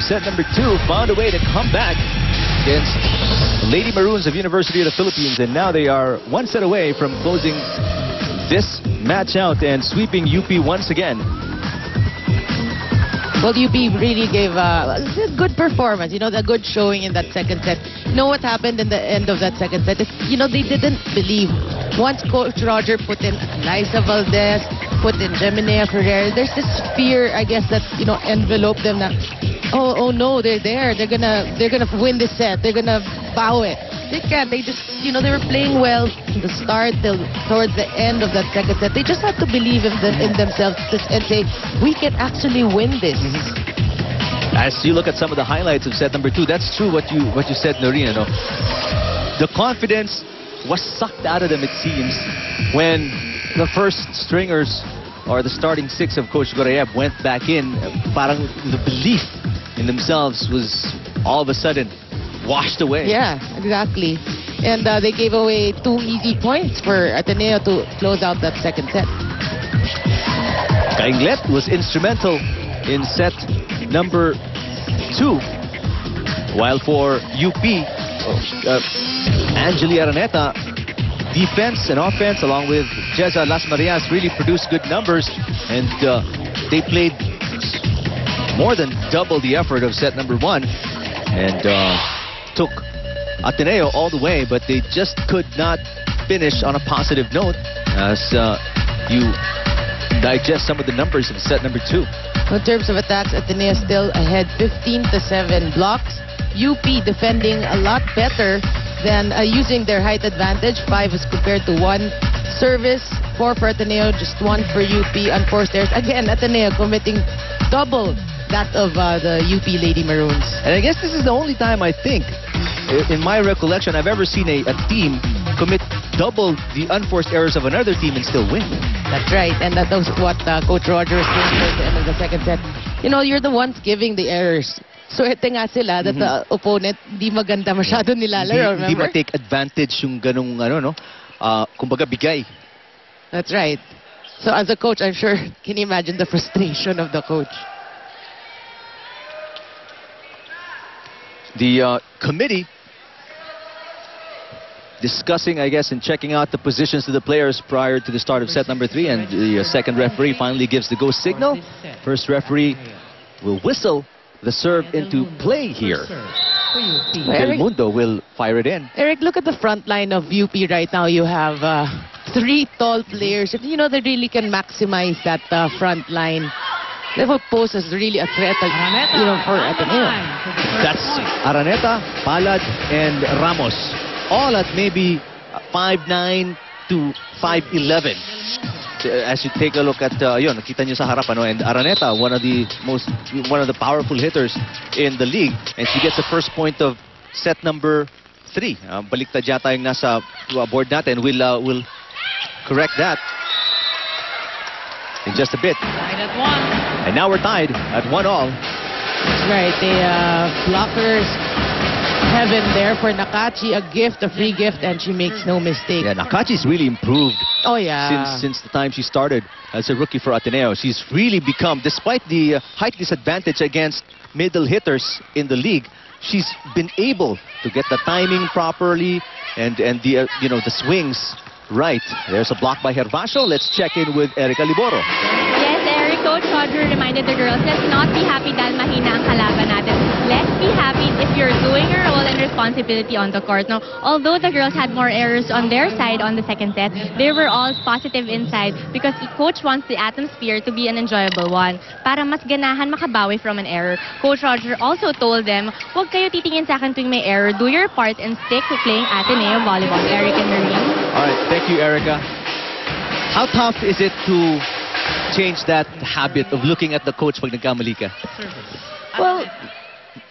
set number 2, found a way to come back against Lady Maroons of University of the Philippines, and now they are one set away from closing this match out and sweeping UP once again. Well, UP really gave a good performance, a good showing in that second set. You know what happened in the end of that second set? They didn't believe. Once Coach Roger put in Liza Valdez, put in Gemini Ferrer, there's this fear, I guess, that, enveloped them. Oh no, they're there. They're gonna win this set. They're gonna bow it. They can't. They just, they were playing well from the start till towards the end of that second set. They just had to believe in themselves and say, we can actually win this. As you look at some of the highlights of set number 2, that's true what you said, Noreen. The confidence was sucked out of them, it seems, when the first stringers or the starting 6 of Coach Gorayev went back in. Parang the belief in themselves was all of a sudden washed away. Yeah, exactly. And they gave away 2 easy points for Ateneo to close out that second set. Kainglet was instrumental in set number 2. While for UP, Angeli Araneta, defense and offense along with Jeza Las Marias really produced good numbers, and they played more than double the effort of set number 1 and took Ateneo all the way, but they just could not finish on a positive note as you digest some of the numbers of set number 2. In terms of attacks, Ateneo still ahead 15-7 blocks. UP defending a lot better than using their height advantage. 5 as compared to 1 service. 4 for Ateneo, just 1 for UP. Unforced errors. Again, Ateneo committing double that of the UP Lady Maroons. And I guess this is the only time, I think, in my recollection, I've ever seen a team commit double the unforced errors of another team and still win. That's right, and that was what Coach Roger was doing at the end of the second set. You're the ones giving the errors. So ito nga sila, that the opponent di maganda masyado nilalaro, remember? Hindi ma-take advantage yung ganung, kumbaga bigay. That's right. So as a coach, I'm sure, can you imagine the frustration of the coach? The committee discussing, I guess, and checking out the positions of the players prior to the start of set number 3, and the second referee finally gives the go signal. First referee will whistle the serve into play here. Del Mundo will fire it in. Eric, look at the front line of UP right now. You have 3 tall players. They really can maximize that front line. Level post is really a threat, for Ateneo. That's Araneta, Palad, and Ramos. All at maybe 5'9" to 5'11". As you take a look at, nakita nyo sa harap, and Araneta, one of the powerful hitters in the league, and she gets the first point of set number 3. Baliktad yata yung nasa board natin. We'll correct that in just a bit. Tied at 1. And now we're tied at 1-all. That's right. The blockers heaven there for Nakachi, a free gift, and she makes no mistake. Yeah, Nakachi's really improved. Oh yeah. Since the time she started as a rookie for Ateneo, she's really become, despite the height disadvantage against middle hitters in the league, she's been able to get the timing properly and the the swings right. There's a block by Hervasio. Let's check in with Erica Liboro. Yes, Eric, Coach Roger reminded the girls, let's not be happy dahil mahina ang kalaban natin. Let's be happy if you're doing your role and responsibility on the court. Now, although the girls had more errors on their side on the second set, they were all positive inside because the coach wants the atmosphere to be an enjoyable one. Para mas ganahan makabawi from an error. Coach Roger also told them, huwag kayo titingin sa akin tuwing may error. Do your part and stick to playing Ateneo volleyball. Eric and Marie. All right, thank you, Erica. How tough is it to change that habit of looking at the coach pag nagkamali ka? Well,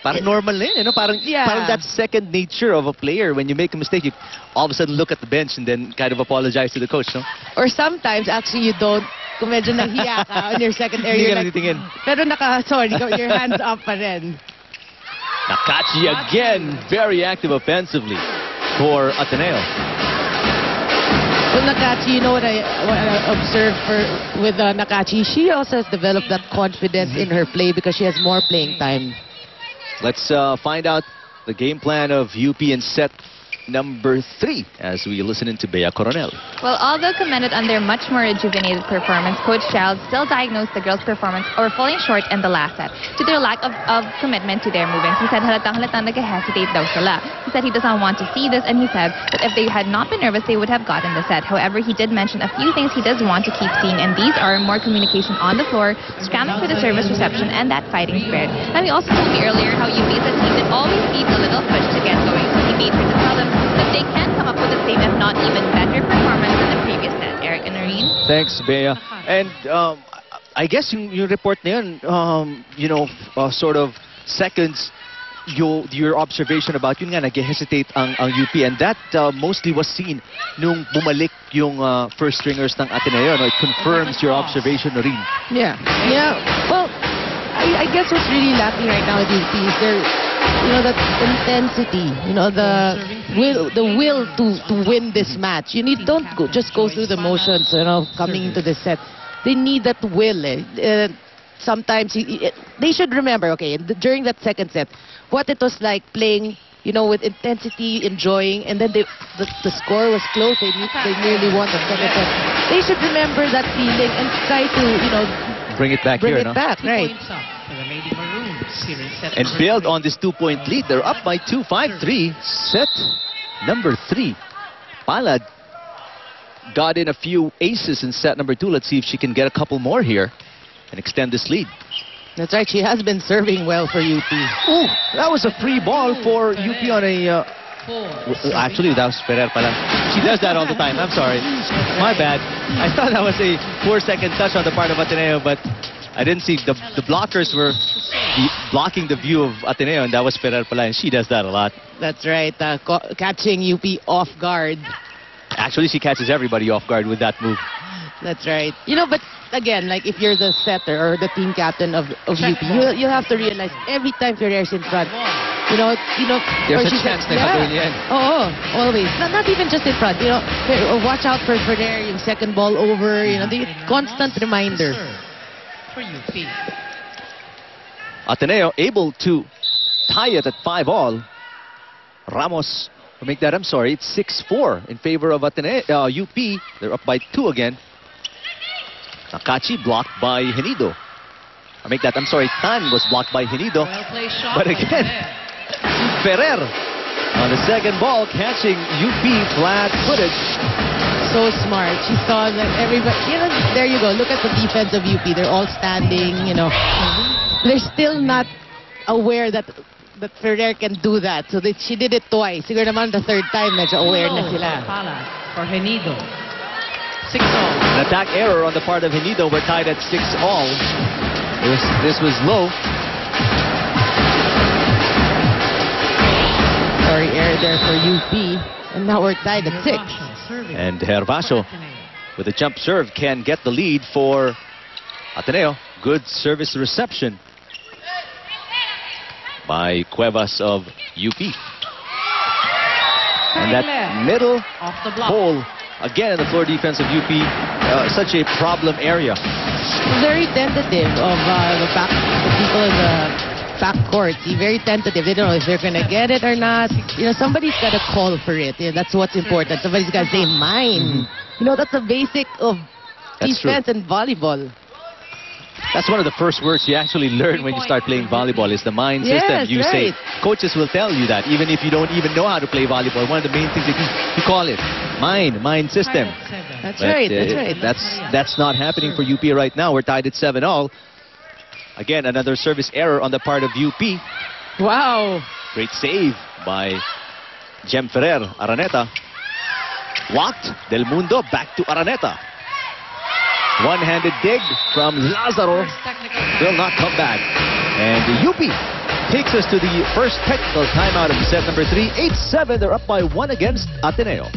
parang normal na yun, parang that second nature of a player. When you make a mistake, you all of a sudden look at the bench and then kind of apologize to the coach, no? Or sometimes, actually, you don't. Kung medyo nahiya ka on your second error, you're like, pero your hands up pa rin. Nakachi again, very active offensively for Ateneo. Well, Nakachi, you know what I observed with Nakachi? She also has developed that confidence in her play because she has more playing time. Let's find out the game plan of UP in set number 3 as we listen into Bea Coronel. Well, although commended on their much more rejuvenated performance, Coach Childs still diagnosed the girls' performance or falling short in the last set to their lack of commitment to their movements. He said halatang nag-hesitate daw sila. He said he does not want to see this, and he said that if they had not been nervous, they would have gotten the set. However, he did mention a few things he does want to keep seeing, and these are more communication on the floor, scramming for the service reception, and that fighting spirit. And he also told me earlier how UP is a team that always needs a little push to get going. So he made sure to tell them that they can come up with the same, if not even better, performance than the previous set. Eric and Noreen. Thanks, Bea. And I guess yung report na yun, sort of seconds your observation about yun nga, nag-hesitate ang UP. And that mostly was seen nung bumalik yung first stringers ng Ateneo. No? It confirms your observation, Noreen. Yeah. Well, I guess what's really lacking right now at UP is that intensity, the will to win this match. Don't just go through the motions, coming into the set. They need that will. Sometimes they should remember, okay, during that second set, what it was like playing, with intensity, enjoying, and then the score was close. They nearly won the second set. They should remember that feeling and try to, bring it back bring here, it back, right? And build on this 2-point lead. They're up by 2, 5-3. Set number 3. Palad got in a few aces in set number 2. Let's see if she can get a couple more here and extend this lead. That's right. She has been serving well for UP. Ooh, that was a free ball for UP on a... actually, that was Ferrer pala. She does that all the time. I'm sorry. My bad. I thought that was a 4-second touch on the part of Ateneo, but I didn't see. The blockers were blocking the view of Ateneo, and that was Ferrer pala, and she does that a lot. That's right. Catching UP off guard. Actually, she catches everybody off guard with that move. That's right. But again, like if you're the setter or the team captain of UP, you have to realize every time Ferrer's in front, there's a chance na gagawin yan. Oh, always. Not even just in front. Watch out for Ferrer, yung second ball over. The constant reminder. For UP. Ateneo able to tie it at 5-all. Ramos will make that. I'm sorry, it's 6-4 in favor of Ateneo. UP. They're up by 2 again. Nakachi blocked by Henido. I'm sorry, Tan was blocked by Henido. But again, Ferrer on the second ball catching UP flat-footed. So smart. She saw that everybody... there you go. Look at the defense of UP. They're all standing, They're still not aware that Ferrer can do that. So she did it twice. Siguro naman the third time, medyo aware na sila. For Henido. 6-all. An attack error on the part of Henido. We're tied at 6-all. This was low. Sorry, error there for UP. And now we're tied at 6. And Herbacio with a jump serve can get the lead for Ateneo. Good service reception by Cuevas of UP. And that middle hole, again in the floor defense of UP, such a problem area. Very tentative of the people in the back court. Very tentative. They don't know if they're going to get it or not. Somebody's got to call for it. That's what's important. Somebody's got to say mine. That's the basic of defense and volleyball. That's one of the first words you actually learn when you start playing volleyball is the mind system. You say, coaches will tell you that, even if you don't even know how to play volleyball. One of the main things you call it, mind system. That's right. That's not happening for UP right now. We're tied at 7-all. Again, another service error on the part of UP. Wow. Great save by Jem Ferrer. Araneta blocked. Del Mundo back to Araneta. One-handed dig from Lazaro. Will not come back. And the UP takes us to the first technical timeout of set number 3. 8-7. They're up by 1 against Ateneo.